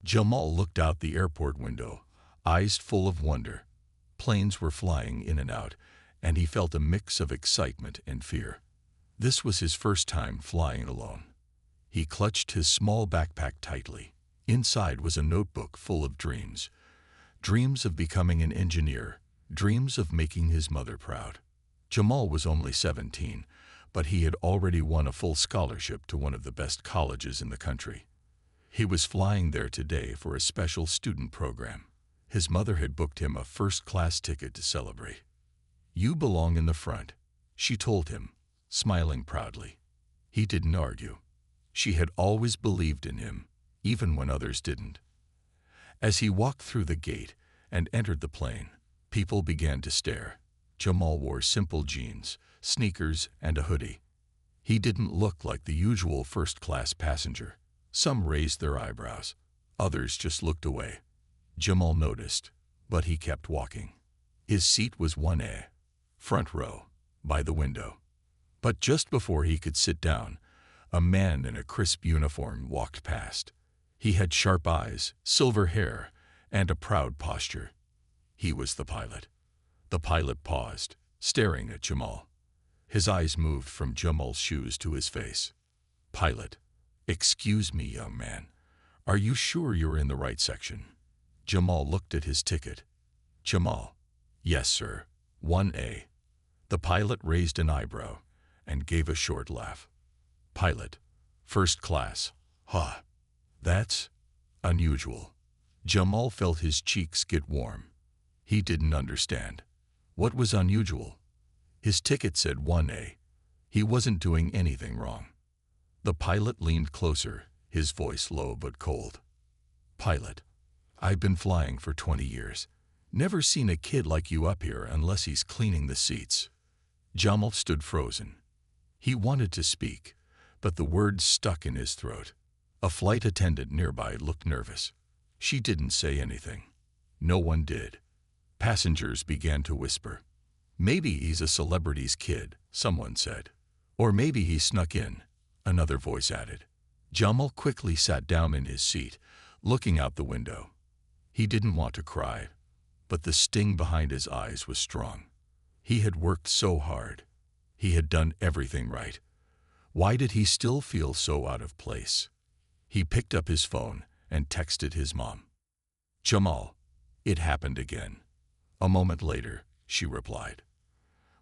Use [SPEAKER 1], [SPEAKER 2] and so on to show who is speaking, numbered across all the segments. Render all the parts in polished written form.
[SPEAKER 1] Jamal looked out the airport window, eyes full of wonder. Planes were flying in and out, and he felt a mix of excitement and fear. This was his first time flying alone. He clutched his small backpack tightly. Inside was a notebook full of dreams. Dreams of becoming an engineer, dreams of making his mother proud. Jamal was only 17, but he had already won a full scholarship to one of the best colleges in the country. He was flying there today for a special student program. His mother had booked him a first-class ticket to celebrate. "You belong in the front," she told him, smiling proudly. He didn't argue. She had always believed in him, even when others didn't. As he walked through the gate and entered the plane, people began to stare. Jamal wore simple jeans, sneakers, and a hoodie. He didn't look like the usual first-class passenger. Some raised their eyebrows. Others just looked away. Jamal noticed, but he kept walking. His seat was 1A, front row, by the window. But just before he could sit down, a man in a crisp uniform walked past. He had sharp eyes, silver hair, and a proud posture. He was the pilot. The pilot paused, staring at Jamal. His eyes moved from Jamal's shoes to his face. "Pilot, excuse me, young man. Are you sure you're in the right section?" Jamal looked at his ticket. "Jamal, yes, sir, 1A. The pilot raised an eyebrow and gave a short laugh. "Pilot, first class. Huh. That's unusual." Jamal felt his cheeks get warm. He didn't understand. What was unusual? His ticket said 1A. He wasn't doing anything wrong. The pilot leaned closer, his voice low but cold. "Pilot, I've been flying for 20 years. Never seen a kid like you up here unless he's cleaning the seats." Jamal stood frozen. He wanted to speak, but the words stuck in his throat. A flight attendant nearby looked nervous. She didn't say anything. No one did. Passengers began to whisper. "Maybe he's a celebrity's kid," someone said. "Or maybe he snuck in," another voice added. Jamal quickly sat down in his seat, looking out the window. He didn't want to cry, but the sting behind his eyes was strong. He had worked so hard. He had done everything right. Why did he still feel so out of place? He picked up his phone and texted his mom. "Jamal, it happened again." A moment later, she replied,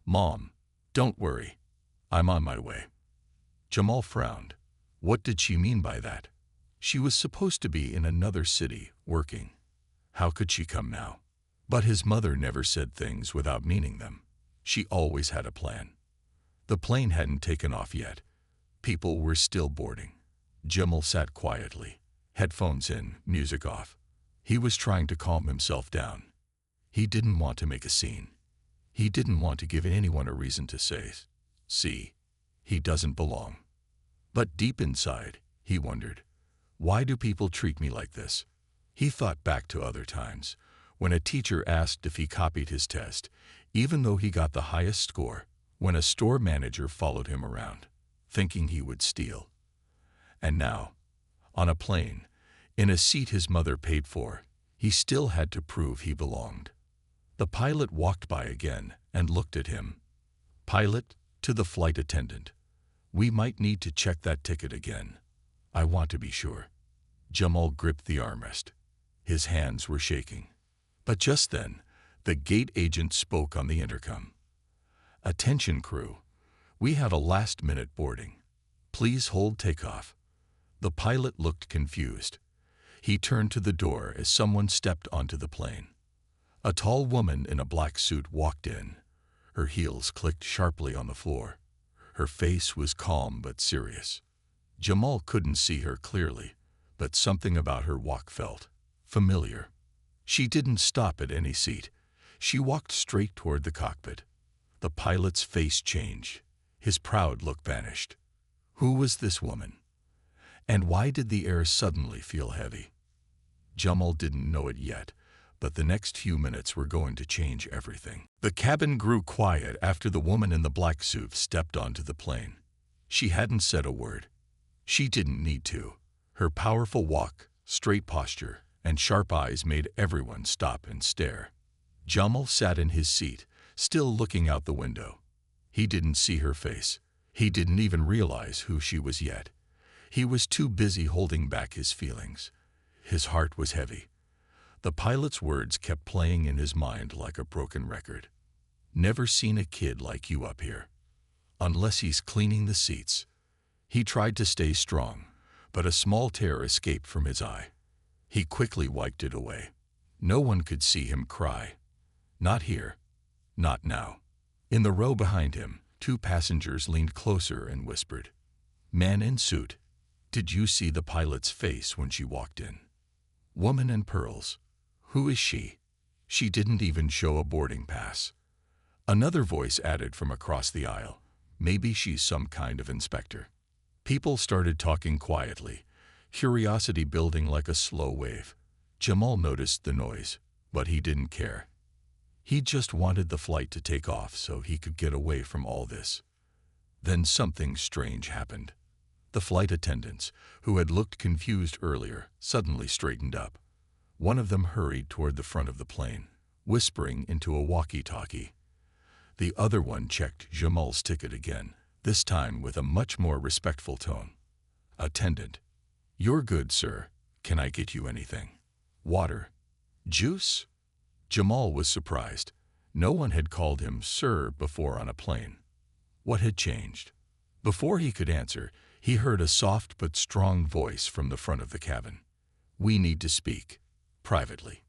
[SPEAKER 1] "Mom, don't worry. I'm on my way." Jamal frowned. What did she mean by that? She was supposed to be in another city, working. How could she come now? But his mother never said things without meaning them. She always had a plan. The plane hadn't taken off yet. People were still boarding. Jamal sat quietly, headphones in, music off. He was trying to calm himself down. He didn't want to make a scene. He didn't want to give anyone a reason to say, "See, he doesn't belong." But deep inside, he wondered, why do people treat me like this? He thought back to other times, when a teacher asked if he copied his test, even though he got the highest score, when a store manager followed him around, thinking he would steal. And now, on a plane, in a seat his mother paid for, he still had to prove he belonged. The pilot walked by again and looked at him. "Pilot," to the flight attendant, "we might need to check that ticket again. I want to be sure." Jamal gripped the armrest. His hands were shaking. But just then, the gate agent spoke on the intercom. "Attention crew, we have a last-minute boarding. Please hold takeoff." The pilot looked confused. He turned to the door as someone stepped onto the plane. A tall woman in a black suit walked in. Her heels clicked sharply on the floor. Her face was calm but serious. Jamal couldn't see her clearly, but something about her walk felt familiar. She didn't stop at any seat. She walked straight toward the cockpit. The pilot's face changed. His proud look vanished. Who was this woman? And why did the air suddenly feel heavy? Jamal didn't know it yet, but the next few minutes were going to change everything. The cabin grew quiet after the woman in the black suit stepped onto the plane. She hadn't said a word. She didn't need to. Her powerful walk, straight posture, and sharp eyes made everyone stop and stare. Jamal sat in his seat, still looking out the window. He didn't see her face. He didn't even realize who she was yet. He was too busy holding back his feelings. His heart was heavy. The pilot's words kept playing in his mind like a broken record. Never seen a kid like you up here. Unless he's cleaning the seats. He tried to stay strong, but a small tear escaped from his eye. He quickly wiped it away. No one could see him cry. Not here. Not now. In the row behind him, 2 passengers leaned closer and whispered, "Man in suit. Did you see the pilot's face when she walked in? Woman in pearls. Who is she? She didn't even show a boarding pass." Another voice added from across the aisle, "Maybe she's some kind of inspector." People started talking quietly, curiosity building like a slow wave. Jamal noticed the noise, but he didn't care. He just wanted the flight to take off so he could get away from all this. Then something strange happened. The flight attendants, who had looked confused earlier, suddenly straightened up. One of them hurried toward the front of the plane, whispering into a walkie-talkie. The other one checked Jamal's ticket again, this time with a much more respectful tone. "Attendant. You're good, sir. Can I get you anything? Water? Juice?" Jamal was surprised. No one had called him sir before on a plane. What had changed? Before he could answer, he heard a soft but strong voice from the front of the cabin. "We need to speak. Privately."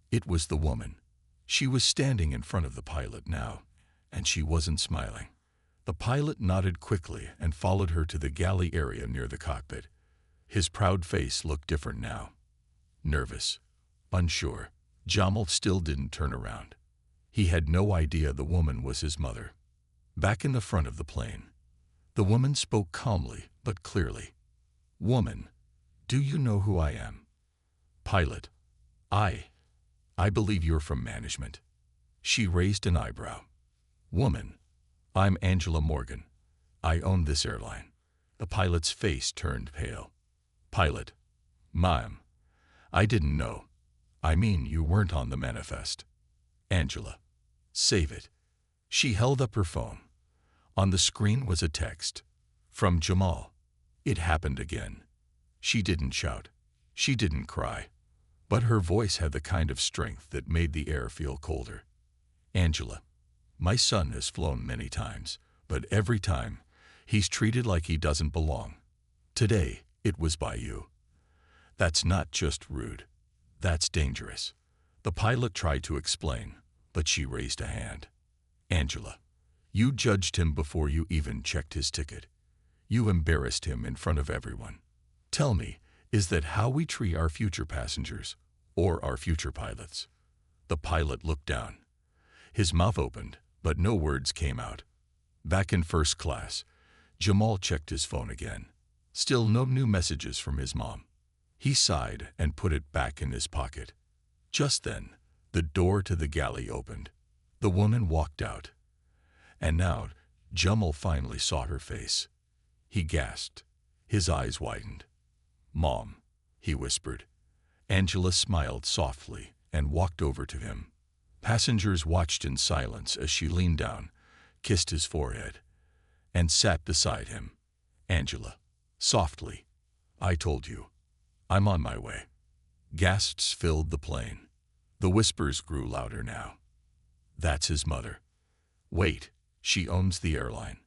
[SPEAKER 1] It was the woman. She was standing in front of the pilot now, and she wasn't smiling. The pilot nodded quickly and followed her to the galley area near the cockpit. His proud face looked different now. Nervous. Unsure. Jamal still didn't turn around. He had no idea the woman was his mother. Back in the front of the plane, the woman spoke calmly but clearly. "Woman, do you know who I am?" Pilot. I believe you're from management." She raised an eyebrow. "Woman, I'm Angela Morgan. I own this airline." The pilot's face turned pale. Pilot. "Ma'am, I didn't know. I mean, you weren't on the manifest." Angela. "Save it." She held up her phone. On the screen was a text. From Jamal. It happened again. She didn't shout. She didn't cry. But her voice had the kind of strength that made the air feel colder. "Angela, my son has flown many times, but every time, he's treated like he doesn't belong. Today, it was by you. That's not just rude. That's dangerous." The pilot tried to explain, but she raised a hand. "Angela, you judged him before you even checked his ticket. You embarrassed him in front of everyone. Tell me, is that how we treat our future passengers, or our future pilots?" The pilot looked down. His mouth opened, but no words came out. Back in first class, Jamal checked his phone again. Still no new messages from his mom. He sighed and put it back in his pocket. Just then, the door to the galley opened. The woman walked out. And now, Jamal finally saw her face. He gasped. His eyes widened. "Mom," he whispered. Angela smiled softly and walked over to him. Passengers watched in silence as she leaned down, kissed his forehead, and sat beside him. Angela. Softly. "I told you. I'm on my way." Gasps filled the plane. The whispers grew louder now. "That's his mother. Wait, she owns the airline."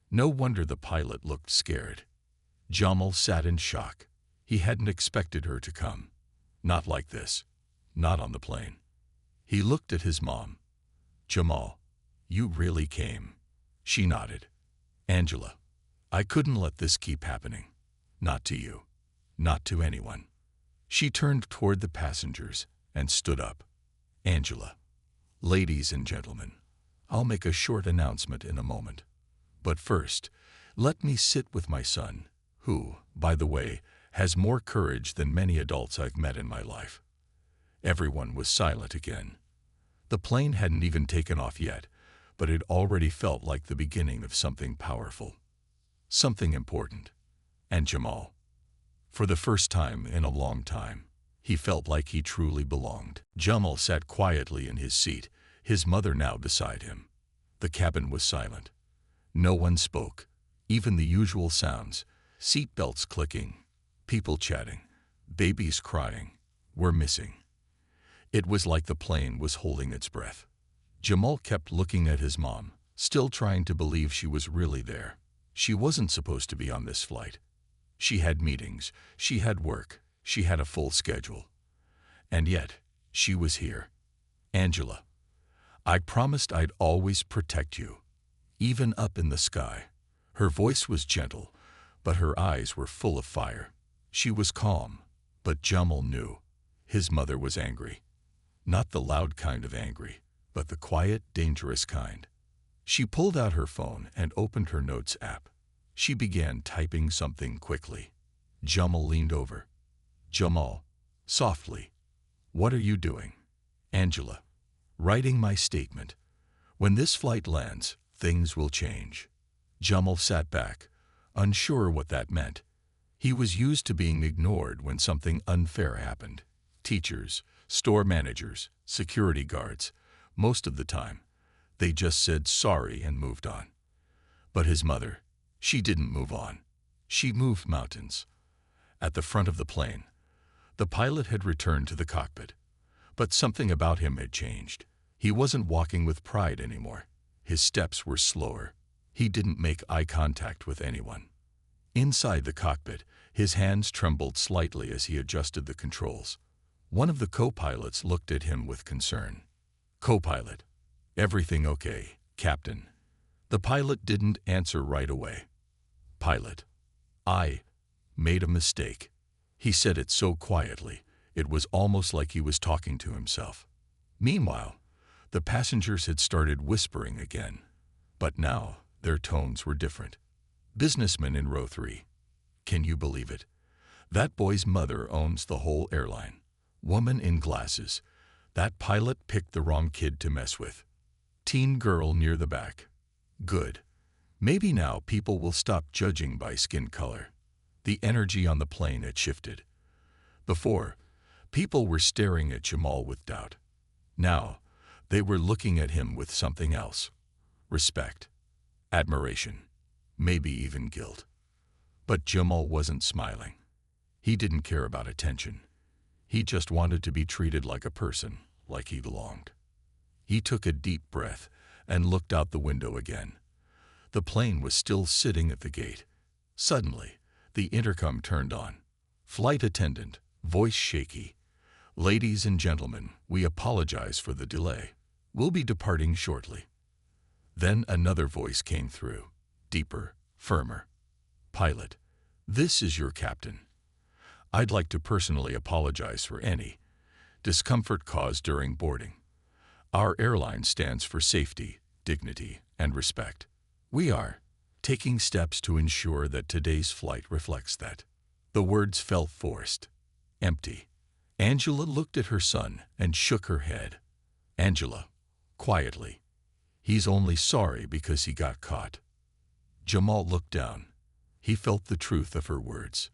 [SPEAKER 1] No wonder the pilot looked scared. Jamal sat in shock. He hadn't expected her to come. Not like this. Not on the plane. He looked at his mom. "Jamal, you really came." She nodded. "Angela, I couldn't let this keep happening. Not to you. Not to anyone." She turned toward the passengers and stood up. "Angela, ladies and gentlemen, I'll make a short announcement in a moment. But first, let me sit with my son, who, by the way, has more courage than many adults I've met in my life." Everyone was silent again. The plane hadn't even taken off yet, but it already felt like the beginning of something powerful. Something important. And Jamal. For the first time in a long time, he felt like he truly belonged. Jamal sat quietly in his seat, his mother now beside him. The cabin was silent. No one spoke. Even the usual sounds, seat belts clicking, people chatting, babies crying, were missing. It was like the plane was holding its breath. Jamal kept looking at his mom, still trying to believe she was really there. She wasn't supposed to be on this flight. She had meetings, she had work, she had a full schedule. And yet, she was here. Angela, I promised I'd always protect you, even up in the sky. Her voice was gentle, but her eyes were full of fire. She was calm, but Jamal knew. His mother was angry. Not the loud kind of angry, but the quiet, dangerous kind. She pulled out her phone and opened her notes app. She began typing something quickly. Jamal leaned over. Jamal, softly. What are you doing? Angela, writing my statement. When this flight lands, things will change. Jamal sat back, unsure what that meant. He was used to being ignored when something unfair happened. Teachers, store managers, security guards, most of the time, they just said sorry and moved on. But his mother, she didn't move on. She moved mountains. At the front of the plane, the pilot had returned to the cockpit. But something about him had changed. He wasn't walking with pride anymore. His steps were slower. He didn't make eye contact with anyone. Inside the cockpit, his hands trembled slightly as he adjusted the controls. One of the co-pilots looked at him with concern. Co-pilot, everything okay, Captain? The pilot didn't answer right away. Pilot, I made a mistake. He said it so quietly, it was almost like he was talking to himself. Meanwhile, the passengers had started whispering again. But now, their tones were different. Businessman in row 3. Can you believe it? That boy's mother owns the whole airline. Woman in glasses. That pilot picked the wrong kid to mess with. Teen girl near the back. Good. Maybe now people will stop judging by skin color. The energy on the plane had shifted. Before, people were staring at Jamal with doubt. Now, they were looking at him with something else. Respect. Admiration. Maybe even guilt. But Jamal wasn't smiling. He didn't care about attention. He just wanted to be treated like a person, like he belonged. He took a deep breath and looked out the window again. The plane was still sitting at the gate. Suddenly, the intercom turned on. Flight attendant, voice shaky. Ladies and gentlemen, we apologize for the delay. We'll be departing shortly. Then another voice came through, deeper, firmer. Pilot, this is your captain. I'd like to personally apologize for any discomfort caused during boarding. Our airline stands for safety, dignity, and respect. We are taking steps to ensure that today's flight reflects that. The words felt forced, empty. Angela looked at her son and shook her head. Angela, quietly. He's only sorry because he got caught. Jamal looked down. He felt the truth of her words.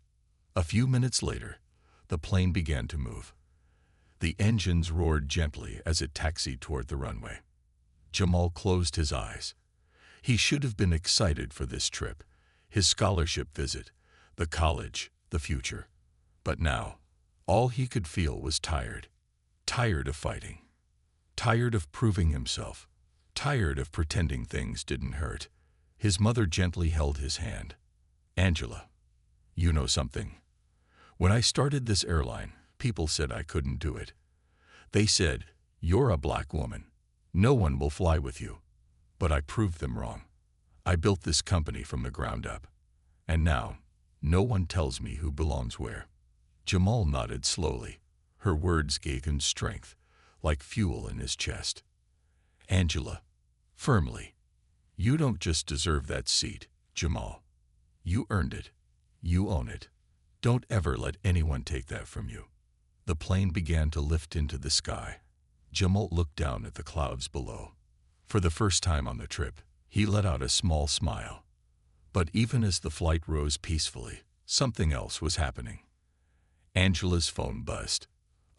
[SPEAKER 1] A few minutes later, the plane began to move. The engines roared gently as it taxied toward the runway. Jamal closed his eyes. He should have been excited for this trip, his scholarship visit, the college, the future. But now, all he could feel was tired. Tired of fighting. Tired of proving himself. Tired of pretending things didn't hurt. His mother gently held his hand. Angela, you know something. When I started this airline, people said I couldn't do it. They said, you're a black woman. No one will fly with you. But I proved them wrong. I built this company from the ground up. And now, no one tells me who belongs where. Jamal nodded slowly. Her words gave him strength, like fuel in his chest. Angela, firmly, you don't just deserve that seat, Jamal. You earned it. You own it. Don't ever let anyone take that from you. The plane began to lift into the sky. Jamal looked down at the clouds below. For the first time on the trip, he let out a small smile. But even as the flight rose peacefully, something else was happening. Angela's phone buzzed.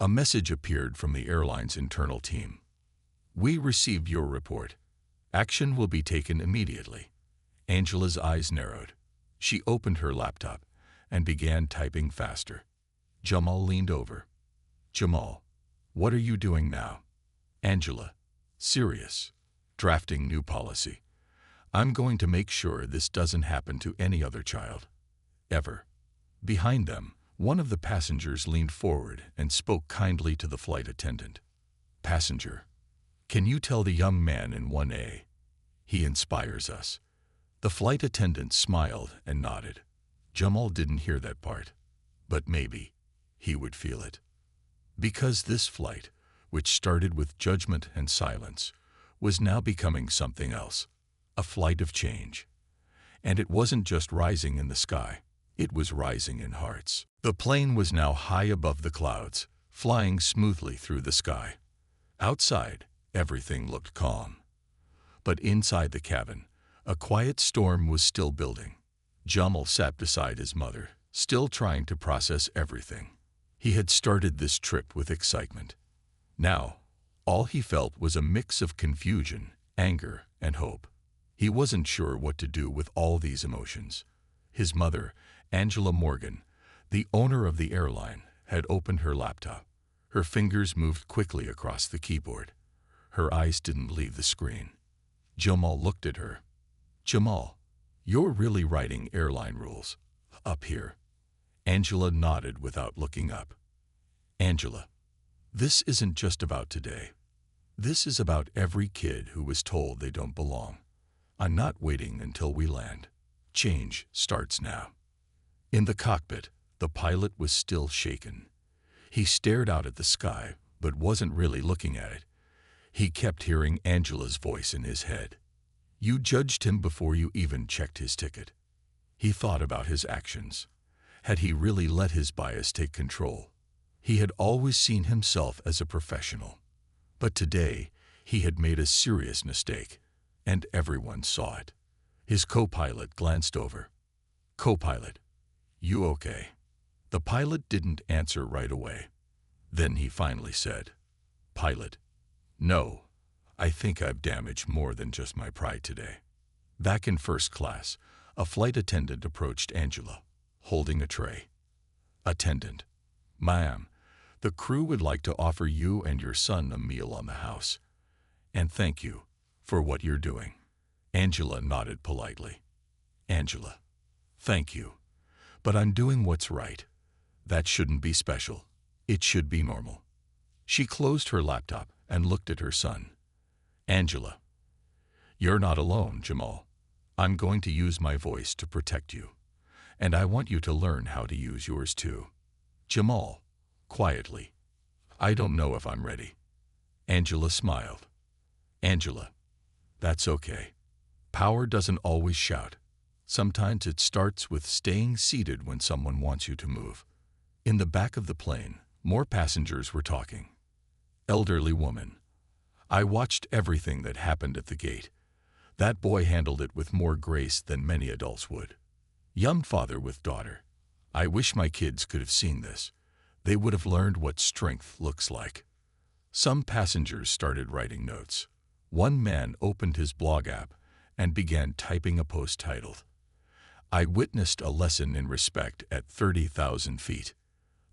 [SPEAKER 1] A message appeared from the airline's internal team. "We received your report. Action will be taken immediately." Angela's eyes narrowed. She opened her laptop and began typing faster. Jamal leaned over. "Jamal, what are you doing now?" Angela, serious. "Drafting new policy. I'm going to make sure this doesn't happen to any other child. Ever." Behind them, one of the passengers leaned forward and spoke kindly to the flight attendant. "Passenger, can you tell the young man in 1A? He inspires us." The flight attendant smiled and nodded. Jamal didn't hear that part, but maybe he would feel it. Because this flight, which started with judgment and silence, was now becoming something else, a flight of change. And it wasn't just rising in the sky, it was rising in hearts. The plane was now high above the clouds, flying smoothly through the sky. Outside, everything looked calm. But inside the cabin, a quiet storm was still building. Jamal sat beside his mother, still trying to process everything. He had started this trip with excitement. Now, all he felt was a mix of confusion, anger, and hope. He wasn't sure what to do with all these emotions. His mother, Angela Morgan, the owner of the airline, had opened her laptop. Her fingers moved quickly across the keyboard. Her eyes didn't leave the screen. Jamal looked at her. "Jamal, you're really writing airline rules up here?" Angela nodded without looking up. "Angela, this isn't just about today. This is about every kid who was told they don't belong. I'm not waiting until we land. Change starts now." In the cockpit, the pilot was still shaken. He stared out at the sky, but wasn't really looking at it. He kept hearing Angela's voice in his head. "You judged him before you even checked his ticket." He thought about his actions. Had he really let his bias take control? He had always seen himself as a professional. But today, he had made a serious mistake, and everyone saw it. His co-pilot glanced over. "Co-pilot, you okay?" The pilot didn't answer right away. Then he finally said, "Pilot, no. I think I've damaged more than just my pride today." Back in first class, a flight attendant approached Angela, holding a tray. "Attendant, ma'am, the crew would like to offer you and your son a meal on the house. And thank you for what you're doing." Angela nodded politely. "Angela, thank you. But I'm doing what's right. That shouldn't be special. It should be normal." She closed her laptop and looked at her son. "Angela, you're not alone, Jamal. I'm going to use my voice to protect you. And I want you to learn how to use yours too." Jamal, quietly, "I don't know if I'm ready." Angela smiled. "Angela, that's okay. Power doesn't always shout. Sometimes it starts with staying seated when someone wants you to move." In the back of the plane, more passengers were talking. Elderly woman, "I watched everything that happened at the gate. That boy handled it with more grace than many adults would." Young father with daughter, "I wish my kids could have seen this. They would have learned what strength looks like." Some passengers started writing notes. One man opened his blog app and began typing a post titled, "I witnessed a lesson in respect at 30,000 feet."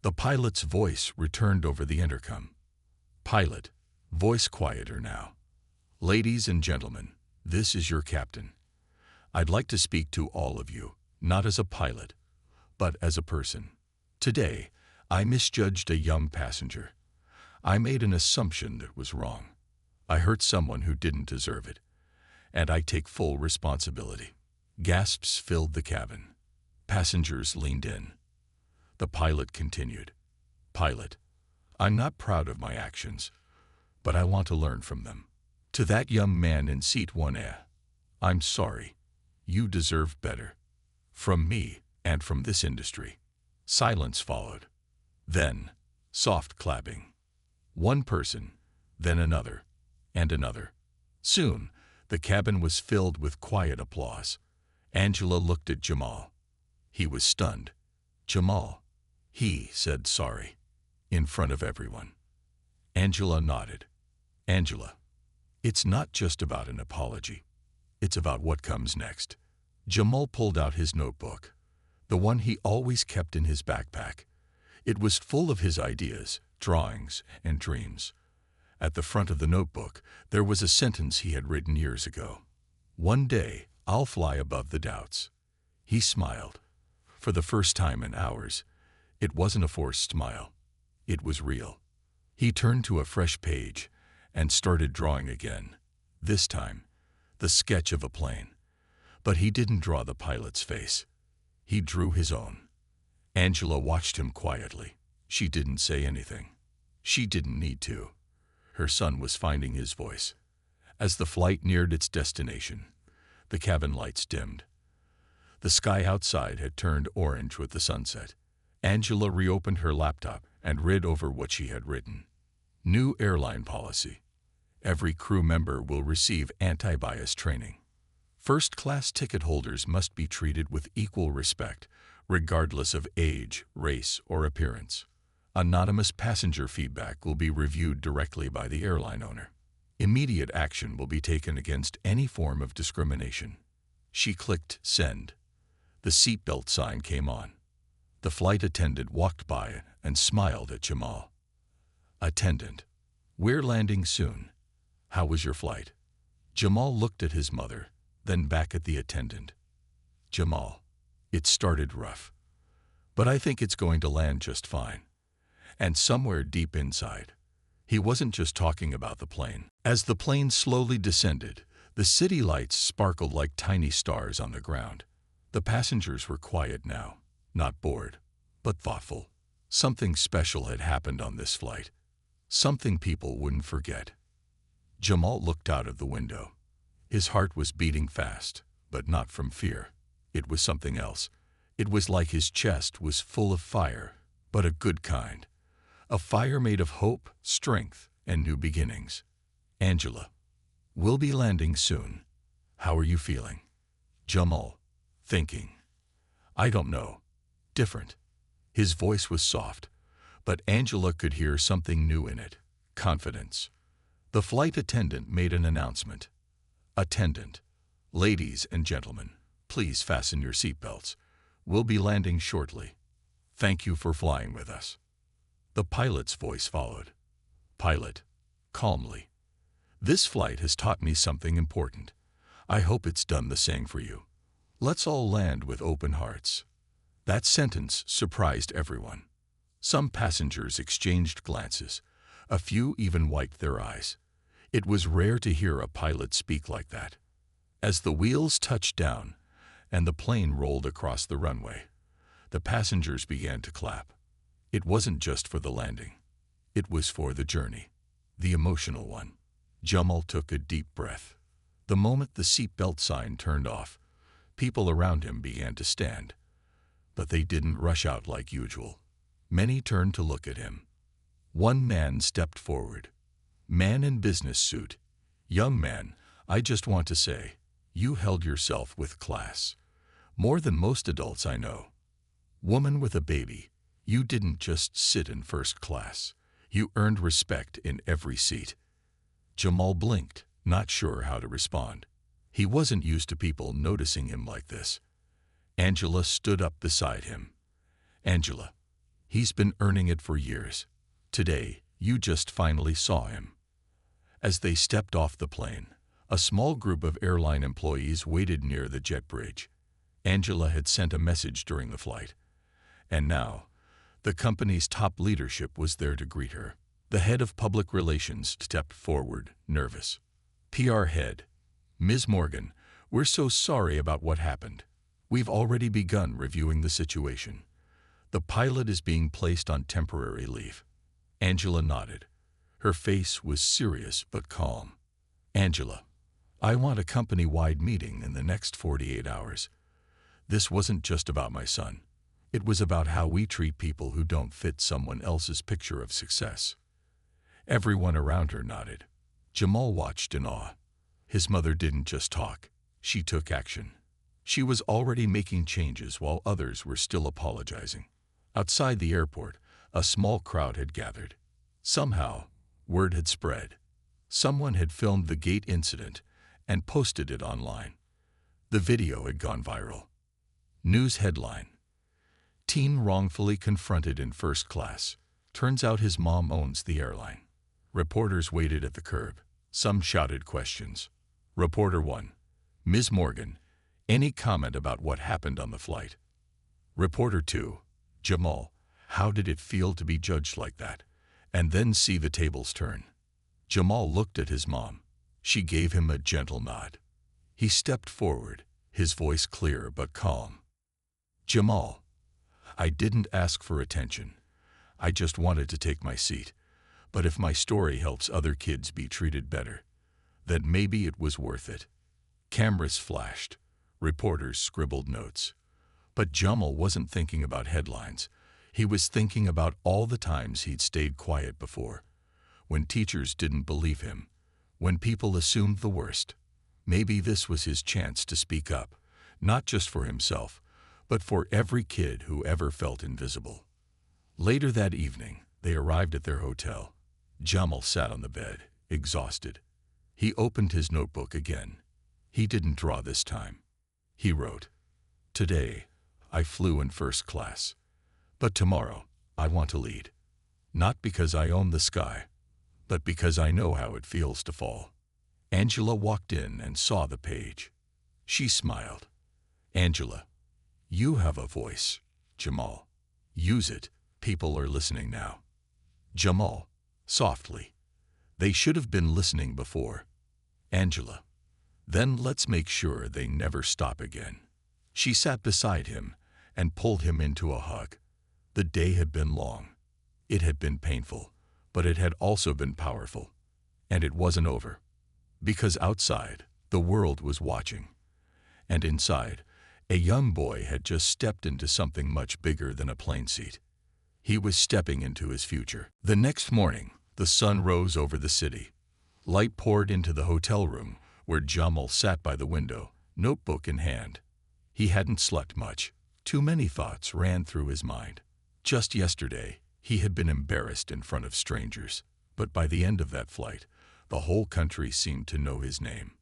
[SPEAKER 1] The pilot's voice returned over the intercom. "Pilot, voice quieter now. Ladies and gentlemen, this is your captain. I'd like to speak to all of you, not as a pilot, but as a person. Today, I misjudged a young passenger. I made an assumption that was wrong. I hurt someone who didn't deserve it, and I take full responsibility." Gasps filled the cabin. Passengers leaned in. The pilot continued, "Pilot, I'm not proud of my actions, but I want to learn from them. To that young man in seat 1A, I'm sorry. You deserve better. From me and from this industry." Silence followed. Then, soft clapping. One person, then another, and another. Soon, the cabin was filled with quiet applause. Angela looked at Jamal. He was stunned. "Jamal, He said sorry, in front of everyone. Angela nodded. Angela, it's not just about an apology. It's about what comes next. Jamal pulled out his notebook, the one he always kept in his backpack. It was full of his ideas, drawings, and dreams. At the front of the notebook, there was a sentence he had written years ago. One day, I'll fly above the doubts. He smiled. For the first time in hours, it wasn't a forced smile. It was real. He turned to a fresh page and started drawing again. This time, the sketch of a plane. But he didn't draw the pilot's face. He drew his own. Angela watched him quietly. She didn't say anything. She didn't need to. Her son was finding his voice. As the flight neared its destination, the cabin lights dimmed. The sky outside had turned orange with the sunset. Angela reopened her laptop and read over what she had written. New airline policy. Every crew member will receive anti-bias training. First-class ticket holders must be treated with equal respect, regardless of age, race, or appearance. Anonymous passenger feedback will be reviewed directly by the airline owner. Immediate action will be taken against any form of discrimination. She clicked send. The seatbelt sign came on. The flight attendant walked by and smiled at Jamal. Attendant, we're landing soon. How was your flight? Jamal looked at his mother, then back at the attendant. Jamal, it started rough. But I think it's going to land just fine. And somewhere deep inside, he wasn't just talking about the plane. As the plane slowly descended, the city lights sparkled like tiny stars on the ground. The passengers were quiet now, not bored, but thoughtful. Something special had happened on this flight. Something people wouldn't forget. Jamal looked out of the window. His heart was beating fast, but not from fear. It was something else. It was like his chest was full of fire, but a good kind. A fire made of hope, strength, and new beginnings. Angela, we'll be landing soon. How are you feeling? Jamal, thinking. I don't know. Different. His voice was soft, but Angela could hear something new in it. Confidence. The flight attendant made an announcement. Attendant, ladies and gentlemen, please fasten your seatbelts. We'll be landing shortly. Thank you for flying with us. The pilot's voice followed. Pilot, calmly. This flight has taught me something important. I hope it's done the same for you. Let's all land with open hearts. That sentence surprised everyone. Some passengers exchanged glances. A few even wiped their eyes. It was rare to hear a pilot speak like that. As the wheels touched down and the plane rolled across the runway, the passengers began to clap. It wasn't just for the landing. It was for the journey, the emotional one. Jamal took a deep breath. The moment the seatbelt sign turned off, people around him began to stand. But they didn't rush out like usual. Many turned to look at him. One man stepped forward. Man in business suit. Young man, I just want to say, you held yourself with class. More than most adults I know. Woman with a baby, you didn't just sit in first class. You earned respect in every seat. Jamal blinked, not sure how to respond. He wasn't used to people noticing him like this. Angela stood up beside him. Angela, he's been earning it for years. Today, you just finally saw him. As they stepped off the plane, a small group of airline employees waited near the jet bridge. Angela had sent a message during the flight. And now, the company's top leadership was there to greet her. The head of public relations stepped forward, nervous. PR head, Ms. Morgan, we're so sorry about what happened. We've already begun reviewing the situation. The pilot is being placed on temporary leave. Angela nodded. Her face was serious but calm. Angela, I want a company-wide meeting in the next 48 hours. This wasn't just about my son. It was about how we treat people who don't fit someone else's picture of success. Everyone around her nodded. Jamal watched in awe. His mother didn't just talk. She took action. She was already making changes while others were still apologizing. Outside the airport, a small crowd had gathered. Somehow, word had spread. Someone had filmed the gate incident and posted it online. The video had gone viral. News headline: Teen wrongfully confronted in first class. Turns out his mom owns the airline. Reporters waited at the curb. Some shouted questions. Reporter 1: Ms. Morgan, any comment about what happened on the flight? Reporter 2: Jamal, how did it feel to be judged like that, and then see the tables turn? Jamal looked at his mom. She gave him a gentle nod. He stepped forward, his voice clear but calm. Jamal, I didn't ask for attention. I just wanted to take my seat. But if my story helps other kids be treated better, then maybe it was worth it. Cameras flashed. Reporters scribbled notes. But Jamal wasn't thinking about headlines. He was thinking about all the times he'd stayed quiet before. When teachers didn't believe him. When people assumed the worst. Maybe this was his chance to speak up, not just for himself, but for every kid who ever felt invisible. Later that evening, they arrived at their hotel. Jamal sat on the bed, exhausted. He opened his notebook again. He didn't draw this time. He wrote, "Today, I flew in first class. But tomorrow, I want to lead. Not because I own the sky, but because I know how it feels to fall." Angela walked in and saw the page. She smiled. "Angela, you have a voice. Jamal, use it. People are listening now." Jamal, softly, "They should have been listening before." Angela, "Then let's make sure they never stop again." She sat beside him and pulled him into a hug. The day had been long. It had been painful, but it had also been powerful. And it wasn't over. Because outside, the world was watching. And inside, a young boy had just stepped into something much bigger than a plane seat. He was stepping into his future. The next morning, the sun rose over the city. Light poured into the hotel room where Jamal sat by the window, notebook in hand. He hadn't slept much. Too many thoughts ran through his mind. Just yesterday, he had been embarrassed in front of strangers, but by the end of that flight, the whole country seemed to know his name.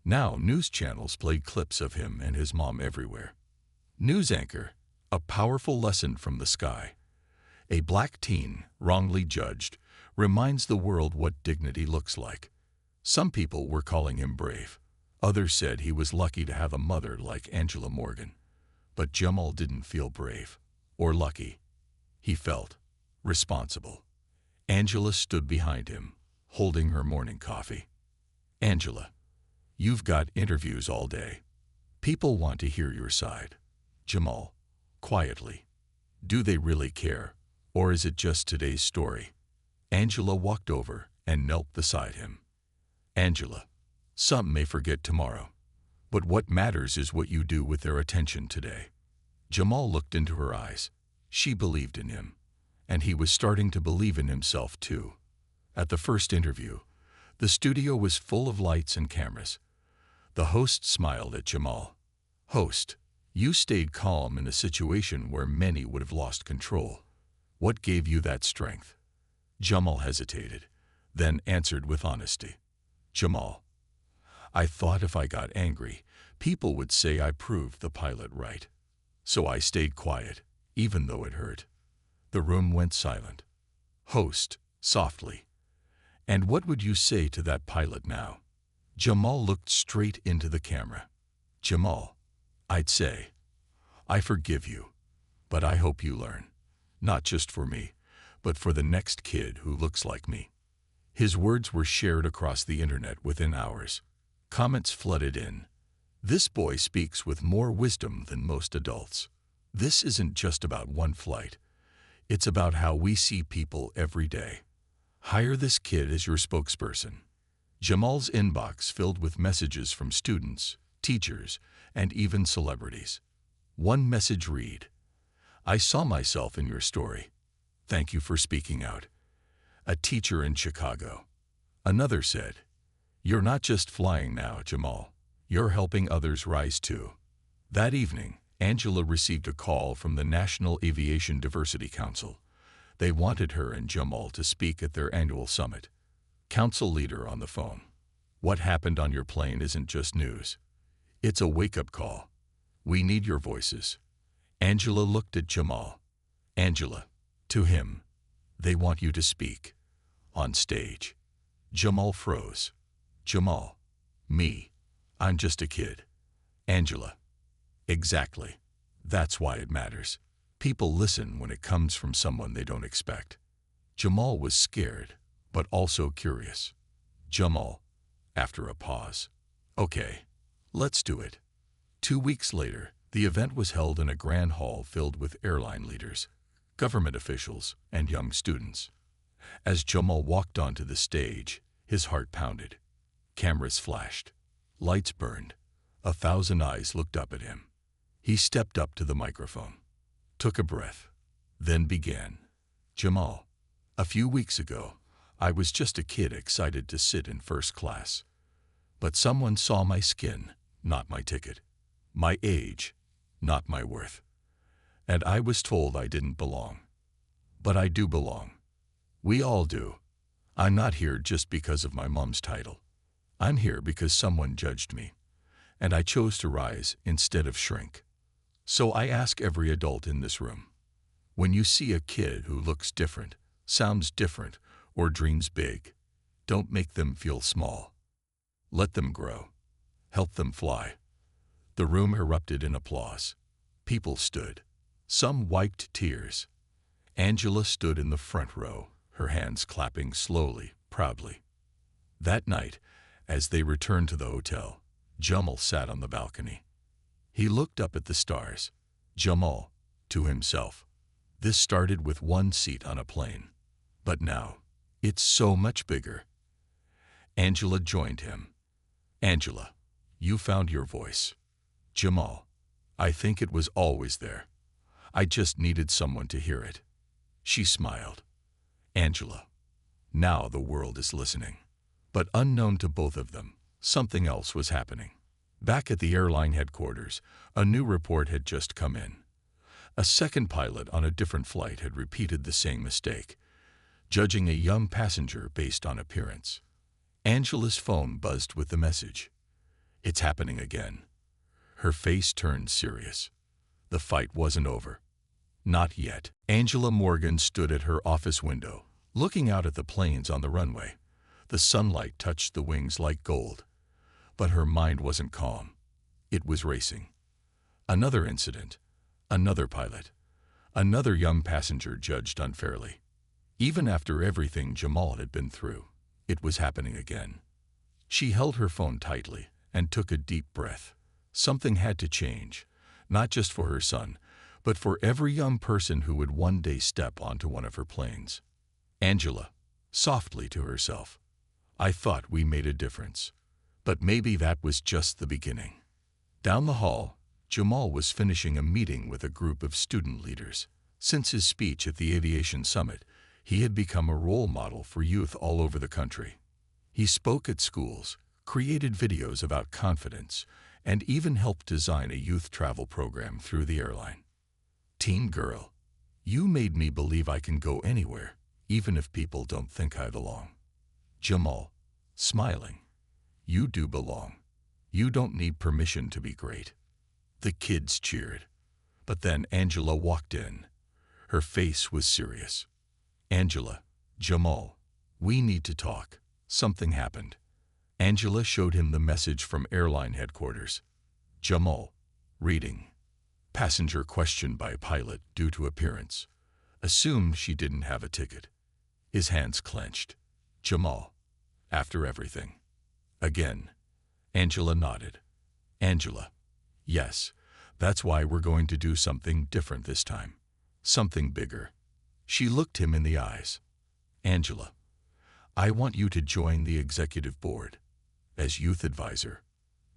[SPEAKER 1] Now news channels played clips of him and his mom everywhere. News anchor, a powerful lesson from the sky. A black teen, wrongly judged, reminds the world what dignity looks like. Some people were calling him brave. Others said he was lucky to have a mother like Angela Morgan. But Jamal didn't feel brave or lucky. He felt responsible. Angela stood behind him, holding her morning coffee. "Angela, you've got interviews all day. People want to hear your side." Jamal, quietly, "Do they really care? Or is it just today's story?" Angela walked over and knelt beside him. "Angela, some may forget tomorrow, but what matters is what you do with their attention today." Jamal looked into her eyes. She believed in him, and he was starting to believe in himself too. At the first interview, the studio was full of lights and cameras. The host smiled at Jamal. "Host, you stayed calm in a situation where many would have lost control. What gave you that strength?" Jamal hesitated, then answered with honesty. "Jamal, I thought if I got angry, people would say I proved the pilot right. So I stayed quiet, even though it hurt." The room went silent. Host, softly, "And what would you say to that pilot now?" Jamal looked straight into the camera. "Jamal, I'd say, I forgive you, but I hope you learn. Not just for me, but for the next kid who looks like me." His words were shared across the internet within hours. Comments flooded in. "This boy speaks with more wisdom than most adults. This isn't just about one flight. It's about how we see people every day. Hire this kid as your spokesperson." Jamal's inbox filled with messages from students, teachers, and even celebrities. One message read, "I saw myself in your story. Thank you for speaking out." A teacher in Chicago. Another said, "You're not just flying now, Jamal. You're helping others rise too." That evening, Angela received a call from the National Aviation Diversity Council. They wanted her and Jamal to speak at their annual summit. Council leader on the phone. What happened on your plane isn't just news. It's a wake-up call. We need your voices. Angela looked at Jamal. Angela, to him. They want you to speak. On stage. Jamal froze. Jamal. Me. I'm just a kid. Angela. Exactly. That's why it matters. People listen when it comes from someone they don't expect. Jamal was scared, but also curious. Jamal, after a pause. Okay, let's do it. 2 weeks later, the event was held in a grand hall filled with airline leaders, government officials, and young students. As Jamal walked onto the stage, his heart pounded. Cameras flashed. Lights burned. 1,000 eyes looked up at him. He stepped up to the microphone, took a breath, then began. Jamal, a few weeks ago, I was just a kid excited to sit in first class. But someone saw my skin, not my ticket. My age, not my worth. And I was told I didn't belong. But I do belong. We all do. I'm not here just because of my mom's title. I'm here because someone judged me. And I chose to rise instead of shrink. So I ask every adult in this room, when you see a kid who looks different, sounds different, or dreams big, don't make them feel small. Let them grow. Help them fly. The room erupted in applause. People stood. Some wiped tears. Angela stood in the front row, her hands clapping slowly, proudly. That night, as they returned to the hotel, Jamal sat on the balcony. He looked up at the stars. Jamal, to himself. This started with one seat on a plane. But now, it's so much bigger. Angela joined him. Angela, you found your voice. Jamal, I think it was always there. I just needed someone to hear it. She smiled. Angela, now the world is listening. But unknown to both of them, something else was happening. Back at the airline headquarters, a new report had just come in. A second pilot on a different flight had repeated the same mistake, judging a young passenger based on appearance. Angela's phone buzzed with the message. It's happening again. Her face turned serious. The fight wasn't over. Not yet. Angela Morgan stood at her office window, looking out at the planes on the runway. The sunlight touched the wings like gold. But her mind wasn't calm. It was racing. Another incident. Another pilot. Another young passenger judged unfairly. Even after everything Jamal had been through, it was happening again. She held her phone tightly and took a deep breath. Something had to change, not just for her son, but for every young person who would one day step onto one of her planes. Angela, softly to herself, I thought we made a difference. But maybe that was just the beginning. Down the hall, Jamal was finishing a meeting with a group of student leaders. Since his speech at the Aviation Summit, he had become a role model for youth all over the country. He spoke at schools, created videos about confidence, and even helped design a youth travel program through the airline. Teen girl, you made me believe I can go anywhere, even if people don't think I belong. Jamal, smiling. You do belong. You don't need permission to be great. The kids cheered. But then Angela walked in. Her face was serious. Angela, Jamal, we need to talk. Something happened. Angela showed him the message from airline headquarters. Jamal, reading. Passenger questioned by pilot due to appearance. Assumed she didn't have a ticket. His hands clenched. Jamal, after everything. Again. Angela nodded. Angela, yes, that's why we're going to do something different this time. Something bigger. She looked him in the eyes. Angela, I want you to join the executive board. As youth advisor.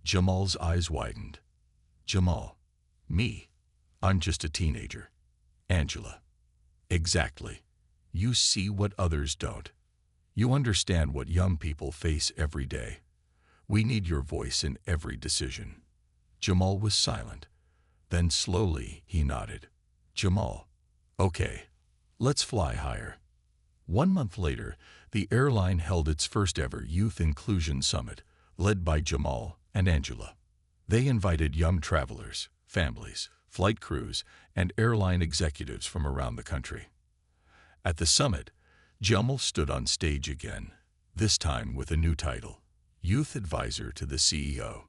[SPEAKER 1] Jamal's eyes widened. Jamal, me? I'm just a teenager. Angela, exactly. You see what others don't. You understand what young people face every day. We need your voice in every decision. Jamal was silent. Then slowly he nodded. Jamal. Okay, let's fly higher. 1 month later, the airline held its first ever Youth Inclusion Summit, led by Jamal and Angela. They invited young travelers, families, flight crews, and airline executives from around the country. At the summit, Jamal stood on stage again, this time with a new title, Youth Advisor to the CEO.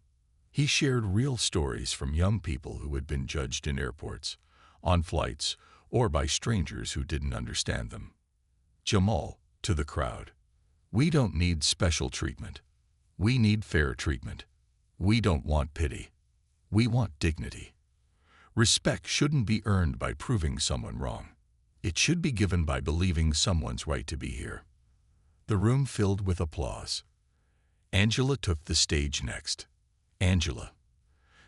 [SPEAKER 1] He shared real stories from young people who had been judged in airports, on flights, or by strangers who didn't understand them. Jamal, to the crowd. We don't need special treatment. We need fair treatment. We don't want pity. We want dignity. Respect shouldn't be earned by proving someone wrong. It should be given by believing someone's right to be here. The room filled with applause. Angela took the stage next. Angela.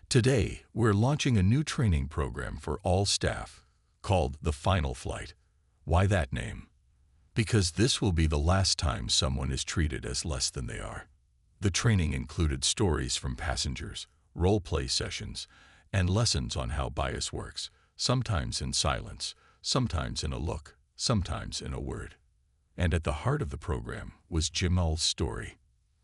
[SPEAKER 1] Today, we're launching a new training program for all staff, called The Final Flight. Why that name? Because this will be the last time someone is treated as less than they are. The training included stories from passengers, role-play sessions, and lessons on how bias works, sometimes in silence, sometimes in a look, sometimes in a word. And at the heart of the program was Jamal's story.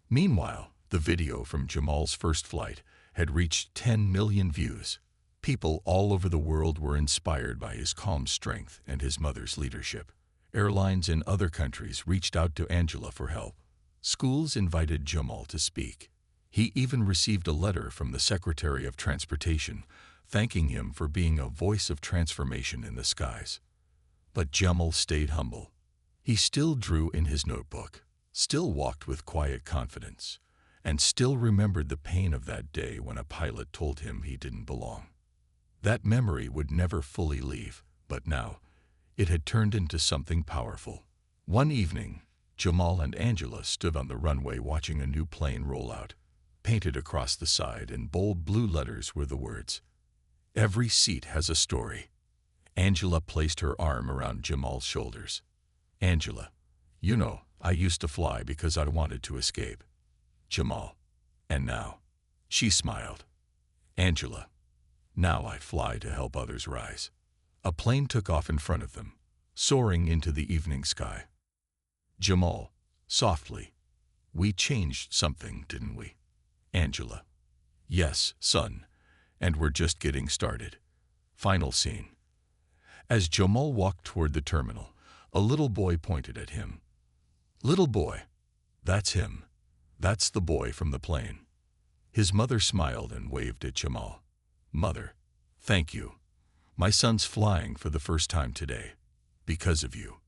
[SPEAKER 1] Meanwhile, the video from Jamal's first flight had reached 10 million views. People all over the world were inspired by his calm strength and his mother's leadership. Airlines in other countries reached out to Angela for help. Schools invited Jamal to speak. He even received a letter from the Secretary of Transportation, thanking him for being a voice of transformation in the skies. But Jamal stayed humble. He still drew in his notebook, still walked with quiet confidence, and still remembered the pain of that day when a pilot told him he didn't belong. That memory would never fully leave, but now, it had turned into something powerful. One evening, Jamal and Angela stood on the runway watching a new plane roll out. Painted across the side in bold blue letters were the words, "Every seat has a story." Angela placed her arm around Jamal's shoulders. Angela, you know, I used to fly because I wanted to escape. Jamal, and now? She smiled. Angela, now I fly to help others rise. A plane took off in front of them, soaring into the evening sky. Jamal, softly, we changed something, didn't we? Angela, yes, son, and we're just getting started. Final scene. As Jamal walked toward the terminal, a little boy pointed at him. Little boy, that's him. That's the boy from the plane. His mother smiled and waved at Jamal. Mother, thank you. My son's flying for the first time today. Because of you.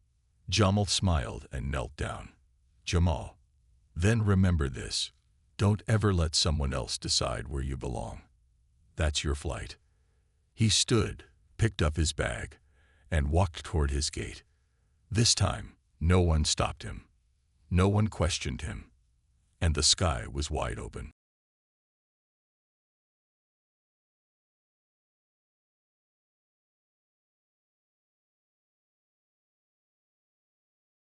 [SPEAKER 1] Jamal smiled and knelt down. Jamal, then remember this. Don't ever let someone else decide where you belong. That's your flight. He stood, picked up his bag, and walked toward his gate. This time, no one stopped him. No one questioned him. And the sky was wide open.